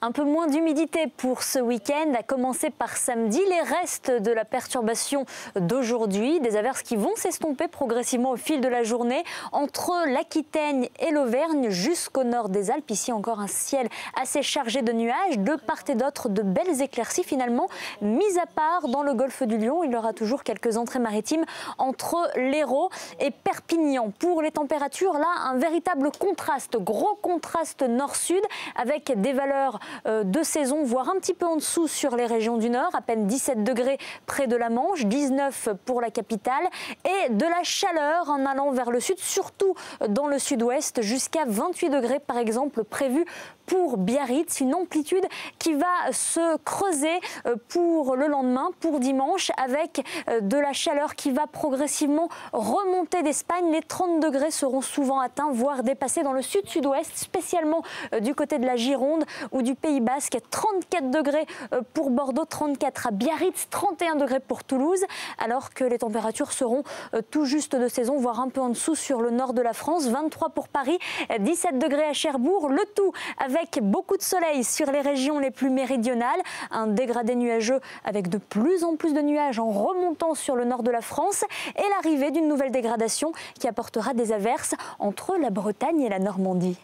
Un peu moins d'humidité pour ce week-end, à commencer par samedi. Les restes de la perturbation d'aujourd'hui, des averses qui vont s'estomper progressivement au fil de la journée entre l'Aquitaine et l'Auvergne jusqu'au nord des Alpes. Ici encore un ciel assez chargé de nuages, de part et d'autre de belles éclaircies finalement. Mis à part dans le golfe du Lion, il y aura toujours quelques entrées maritimes entre l'Hérault et Perpignan. Pour les températures, là, un véritable contraste, gros contraste nord-sud avec des valeurs de saison, voire un petit peu en dessous sur les régions du nord, à peine 17 degrés près de la Manche, 19 pour la capitale, et de la chaleur en allant vers le sud, surtout dans le sud-ouest, jusqu'à 28 degrés par exemple prévu pour Biarritz, une amplitude qui va se creuser pour le lendemain, pour dimanche, avec de la chaleur qui va progressivement remonter d'Espagne. Les 30 degrés seront souvent atteints, voire dépassés dans le sud-sud-ouest, spécialement du côté de la Gironde ou du Pays Basque. 34 degrés pour Bordeaux, 34 à Biarritz, 31 degrés pour Toulouse, alors que les températures seront tout juste de saison, voire un peu en dessous sur le nord de la France. 23 pour Paris, 17 degrés à Cherbourg, le tout avec beaucoup de soleil sur les régions les plus méridionales, un dégradé nuageux avec de plus en plus de nuages en remontant sur le nord de la France et l'arrivée d'une nouvelle dégradation qui apportera des averses entre la Bretagne et la Normandie.